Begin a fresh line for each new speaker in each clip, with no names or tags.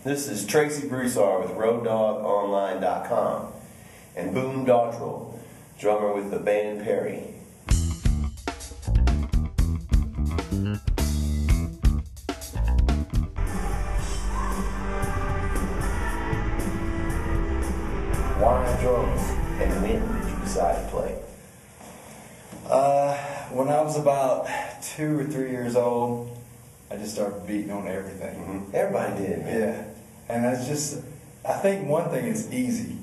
This is Tracy Broussard with RoadDawg Online.com and Boone Daughdrill, drummer with the band Perry. Why drums, and when did you decide to play?
When I was about 2 or 3 years old, I just started beating on everything.
Mm-hmm. Everybody did, man.
Yeah. And it's just, I think one thing is easy.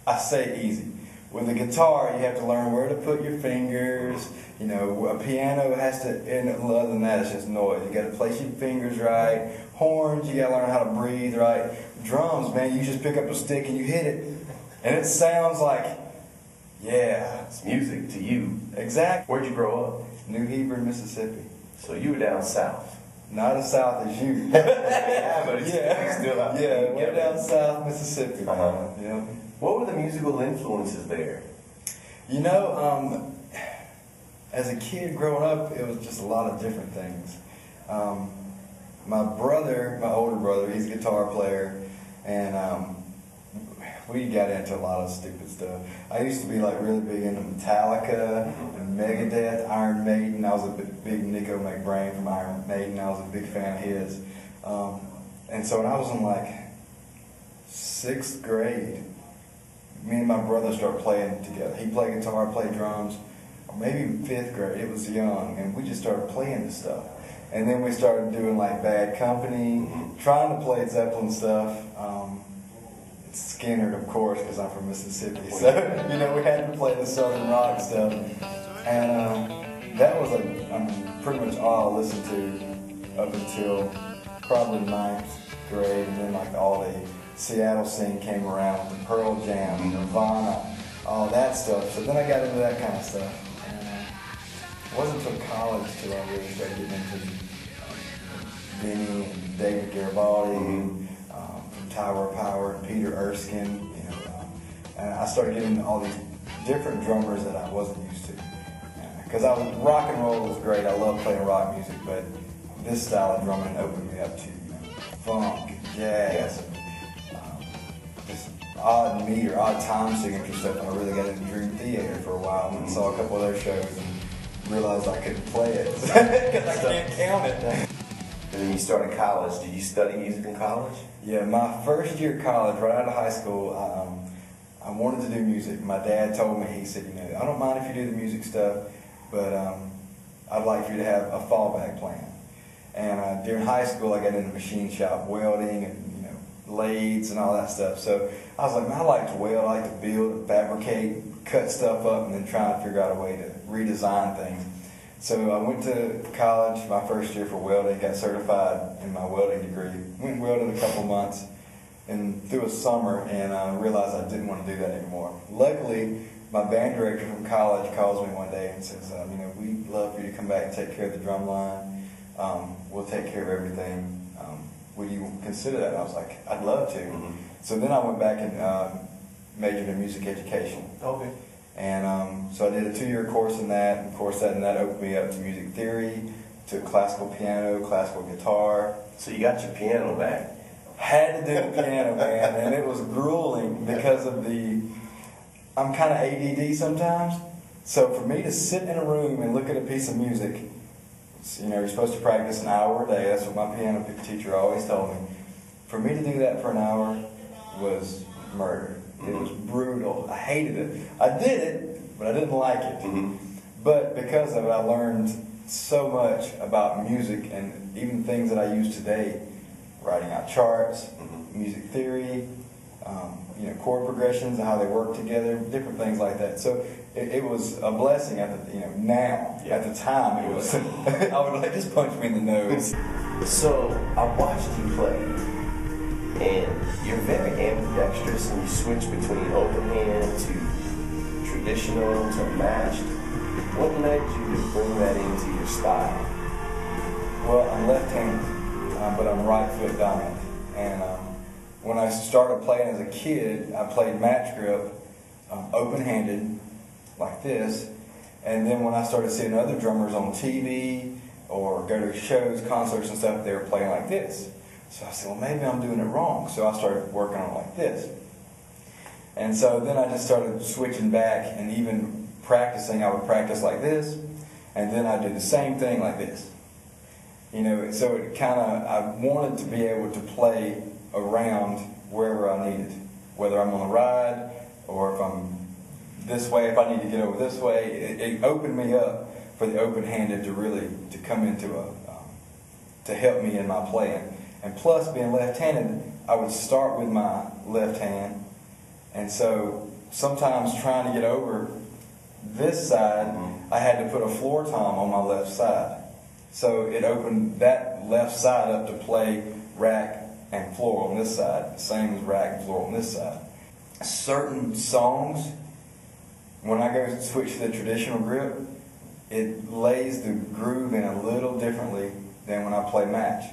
I say easy. With a guitar, you have to learn where to put your fingers. You know, a piano has to, and other than that, it's just noise. You got to place your fingers right. Horns, you got to learn how to breathe right. Drums, man, you just pick up a stick and you hit it, and it sounds like, yeah,
It's music to you.
exactly.
Where'd you grow up?
New Hebron, Mississippi.
So you were down south.
Not as south as you.
Yeah, but it's still out
Yeah,
there.
way down south Mississippi.
Uh-huh.
Yeah.
What were the musical influences there?
You know, as a kid growing up, it was just a lot of different things. My brother, my older brother, he's a guitar player, and we got into a lot of stupid stuff. I used to be like really big into Metallica and Megadeth, Iron Maiden. I was a big Nico McBrain from Iron Maiden. I was a big fan of his. And so when I was in like 6th grade, me and my brother started playing together. He played guitar, I played drums. Or maybe 5th grade, it was young, and we just started playing this stuff. And then we started doing like Bad Company, trying to play Zeppelin stuff. Skinner, of course, because I'm from Mississippi. So, you know, we had to play the Southern rock stuff. And that was pretty much all I listened to up until probably 9th grade. And then like all the Seattle scene came around with the Pearl Jam, Nirvana, all that stuff. So then I got into that kind of stuff. And it wasn't until college till I really started getting into Vinny and David Garibaldi, Tower of Power, and Peter Erskine, you know, and I started getting all these different drummers that I wasn't used to. Because rock and roll was great. I love playing rock music, but this style of drumming opened me up to, you know, funk, jazz, just odd meter, odd time signature stuff. And I really got into Dream Theater for a while, and saw a couple of their shows and realized I couldn't play it because I can't count it.
And then you started college. Did you study music in college?
Yeah, my first year of college, right out of high school, I wanted to do music. My dad told me, he said, you know, I don't mind if you do the music stuff, but I'd like for you to have a fallback plan. And during high school, I got into machine shop welding and, you know, lathes and all that stuff. So I was like, man, I like to weld, I like to build, fabricate, cut stuff up, and then try to figure out a way to redesign things. So I went to college my first year for welding, got certified in my welding degree, went and welded a couple months and through a summer, and realized I didn't want to do that anymore. Luckily, my band director from college calls me one day and says, you know, we'd love for you to come back and take care of the drum line. We'll take care of everything. Would you consider that? And I was like, I'd love to. Mm-hmm. So then I went back and majored in music education.
Okay.
And so I did a 2-year course in that, and of course that opened me up to music theory, to classical piano, classical guitar.
So you got your piano back.
Had to do the piano, man, and it was grueling because of I'm kind of ADD sometimes. So for me to sit in a room and look at a piece of music, you know, you're supposed to practice an hour a day. That's what my piano teacher always told me. For me to do that for an hour was murder. It was brutal. I hated it. I did it, but I didn't like it.
Mm-hmm.
But because of it, I learned so much about music and even things that I use today, writing out charts, music theory, you know, chord progressions and how they work together, different things like that. So it was a blessing at the, you know, now.
Yeah.
At the time, it was. I would like just punch me in the nose.
So I watched you play, and you're very ambidextrous, and you switch between open hand to traditional to matched. What led you to bring that into your style?
Well, I'm left-handed, but I'm right foot dominant. And when I started playing as a kid, I played match grip, open-handed, like this. And then when I started seeing other drummers on TV or go to shows, concerts and stuff, they were playing like this. So I said, well, maybe I'm doing it wrong. So I started working on it like this. And so then I just started switching back, and even practicing, I would practice like this, and then I'd do the same thing like this. You know, so it kind of, I wanted to be able to play around wherever I needed, whether I'm on a ride or if I'm this way, if I need to get over this way. It opened me up for the open-handed to really, to come into to help me in my playing. And plus, being left-handed, I would start with my left hand, and so sometimes trying to get over this side, I had to put a floor tom on my left side. So it opened that left side up to play rack and floor on this side, same as rack and floor on this side. Certain songs, when I go switch to the traditional grip, it lays the groove in a little differently than when I play match.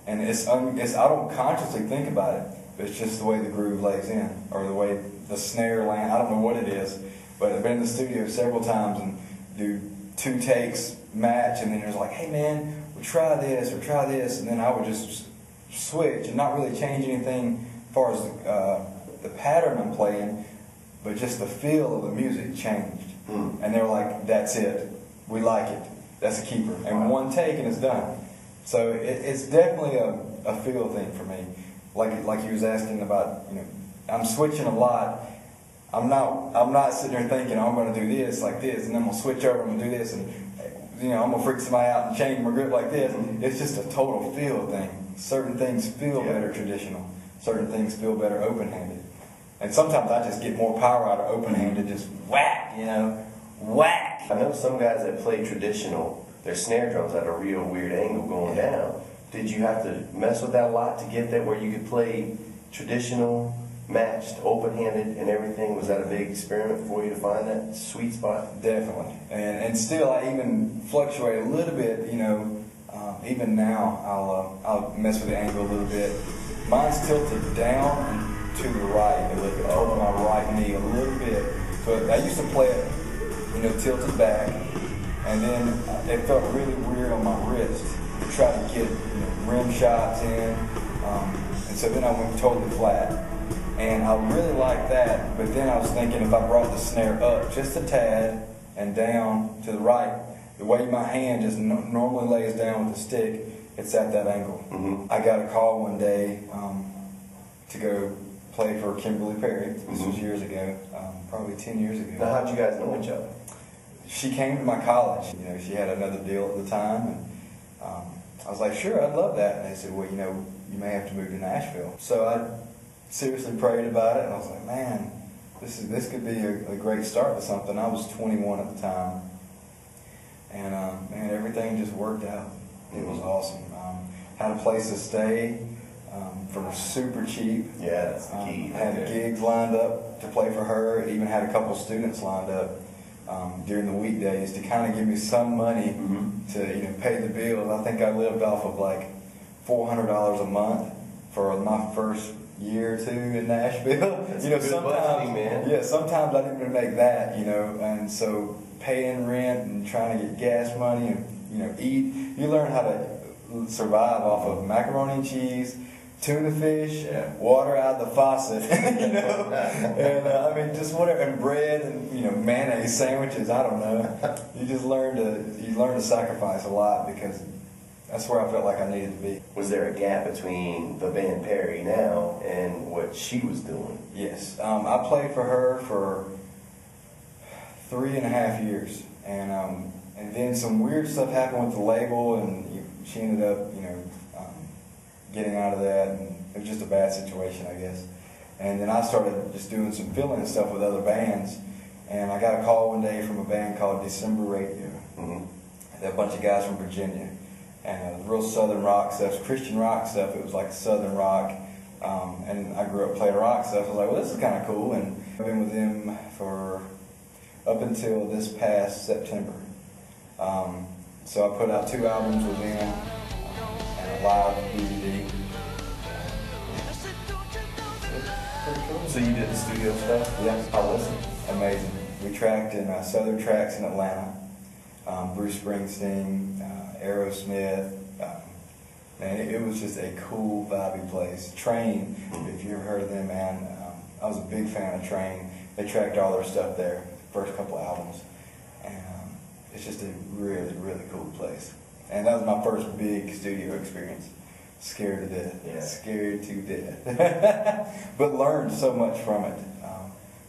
And I don't consciously think about it, but it's just the way the groove lays in, or the way the snare lands. I don't know what it is, but I've been in the studio several times and do 2 takes, match, and then there's like, hey man, we'll try this or try this, and then I would just switch and not really change anything as far as the pattern I'm playing, but just the feel of the music changed. And they were like, that's it, we like it, that's a keeper, and 1 take and it's done. So it's definitely a feel thing for me. Like you was asking about, you know, I'm switching a lot. I'm not sitting there thinking, oh, I'm going to do this like this, and then I'm going to switch over and do this, and you know, I'm going to freak somebody out and change my grip like this. It's just a total feel thing. Certain things feel better traditional. Certain things feel better open-handed. And sometimes I just get more power out of open-handed, just whack, you know, whack.
I know some guys that play traditional, their snare drums at a real weird angle going down. Did you have to mess with that a lot to get that where you could play traditional, matched, open-handed, and everything? Was that a big experiment for you to find that sweet spot?
Definitely. And still, I even fluctuate a little bit. You know, even now, I'll mess with the angle a little bit. Mine's tilted down and to the right a little bit, over my right knee a little bit. So I used to play it, you know, tilted back, and then it felt really weird on my wrist to try to get, you know, rim shots in, and so then I went totally flat. And I really liked that, but then I was thinking if I brought the snare up just a tad and down to the right, the way my hand just normally lays down with the stick, it's at that angle. I got a call one day to go play for Kimberly Perry. This was years ago, probably 10 years ago.
Now, how'd you guys know each other?
She came to my college. You know, she had another deal at the time, and I was like, sure, I'd love that. And they said, well, you know, you may have to move to Nashville. So I seriously prayed about it, and I was like, man, this could be a great start to something. I was 21 at the time, and man, everything just worked out. It was awesome. Had a place to stay for super cheap.
Yeah, that's the key.
Had gigs lined up to play for her. Even had a couple students lined up during the weekdays to kind of give me some money to, you know, pay the bills. I think I lived off of like $400 a month for my first year or 2 in Nashville.
That's
you know,
good
sometimes,
budgeting, man.
yeah, sometimes I didn't even make that, you know, and so paying rent and trying to get gas money and, you know, eat. You learn how to survive off of macaroni and cheese, tuna fish, water out of the faucet, you know, and I mean, just whatever, and bread and, you know, mayonnaise sandwiches. I don't know. You just learn to sacrifice a lot, because that's where I felt like I needed to be.
Was there a gap between the band Perry now and what she was doing?
Yes. I played for her for 3.5 years, and then some weird stuff happened with the label, and she ended up, you know, getting out of that, and it was just a bad situation, I guess. And then I started just doing some fill-in stuff with other bands, and I got a call one day from a band called Decemberadio. They're a bunch of guys from Virginia. And real southern rock stuff, Christian rock stuff. It was like southern rock, and I grew up playing rock stuff. I was like, well, this is kind of cool, and I've been with them for up until this past September. So I put out 2 albums with them and a live DVD.
Pretty cool. So you did the studio stuff?
Yeah,
I listened.
Amazing. We tracked in Southern Tracks in Atlanta. Bruce Springsteen, Aerosmith, Man, it was just a cool, vibey place. Train, if you ever heard of them, man, I was a big fan of Train. They tracked all their stuff there, first couple albums. And it's just a really, really cool place. And that was my first big studio experience. Scared to death.
Yeah.
Scared to death. But learned so much from it.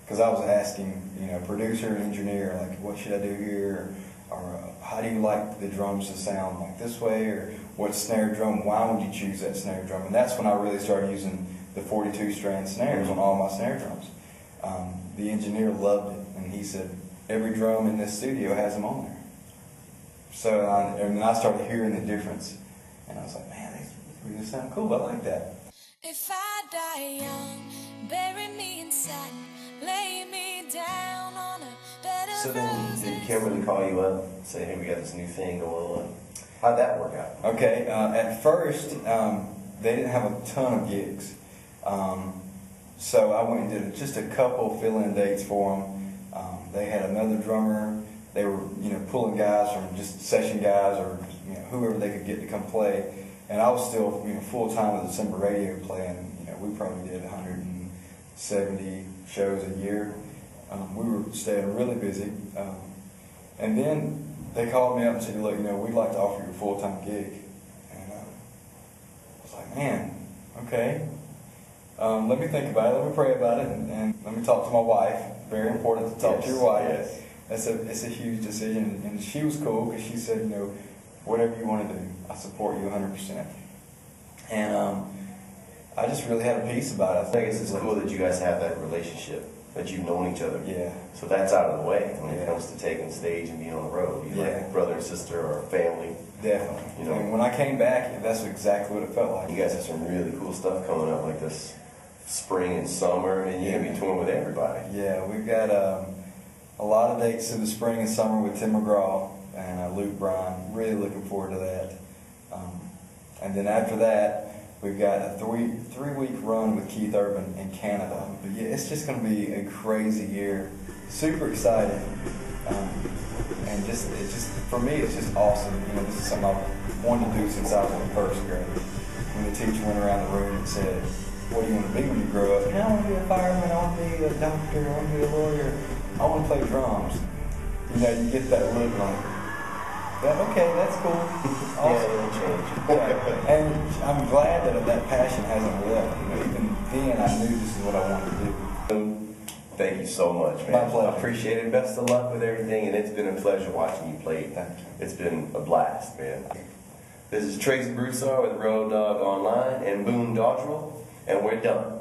Because I was asking, producer, engineer, like, what should I do here? Or how do you like the drums to sound like this way? Or what snare drum, why would you choose that snare drum? And that's when I really started using the 42 strand snares on all my snare drums. The engineer loved it, and he said, every drum in this studio has them on there. So, and then I started hearing the difference, and I was like, man, they really sound cool, I like that.
If I die young, bury me in satin, lay me down on a bed of
So then,
roses.
did Kimberly call you up and say, hey, we got this new thing going on? How'd that work out?
Okay, at first, they didn't have a ton of gigs. So I went and did just a couple fill-in dates for them. They had another drummer. They were, pulling guys from just session guys or whoever they could get to come play. And I was still, full time with Decemberadio playing. We probably did 170 shows a year. We were staying really busy. And then they called me up and said, look, we'd like to offer you a full-time gig. And I was like, man, okay. Let me think about it, let me pray about it, and let me talk to my wife. Very important to talk to your wife.
Yes.
It's a huge decision, and she was cool because she said, whatever you want to do, I support you 100%. And I just really had a peace about it.
I think it's cool that you guys have that relationship, that you've known each other.
Yeah.
So that's out of the way when it comes to taking the stage and being on the road. You're like brother and sister or family.
Definitely. And when I came back, that's exactly what it felt like.
You guys have some really cool stuff coming up like this spring and summer, and you're going to be touring with everybody.
Yeah, we've got a lot of dates in the spring and summer with Tim McGraw and Luke Bryan. Really looking forward to that. And then after that, we've got a three-week run with Keith Urban in Canada. But yeah, it's just going to be a crazy year. Super excited. And for me, it's just awesome. This is something I've wanted to do since I was in first grade. When the teacher went around the room and said, what do you want to be when you grow up? I want to be a fireman, I want to be a doctor, I want to be a lawyer, I want to play drums. You get that look like, okay, that's cool. Awesome.
Yeah, it'll change.
Yeah. And I'm glad that passion hasn't left. Even then, I knew this is what I wanted to do.
Thank you so much, man.
My pleasure.
I appreciate it. Best of luck with everything, and it's been a pleasure watching you play.
Thank you.
It's been a blast, man. This is Tracy Broussard with RoadDawg Online and Boone Daughdrill, and we're done.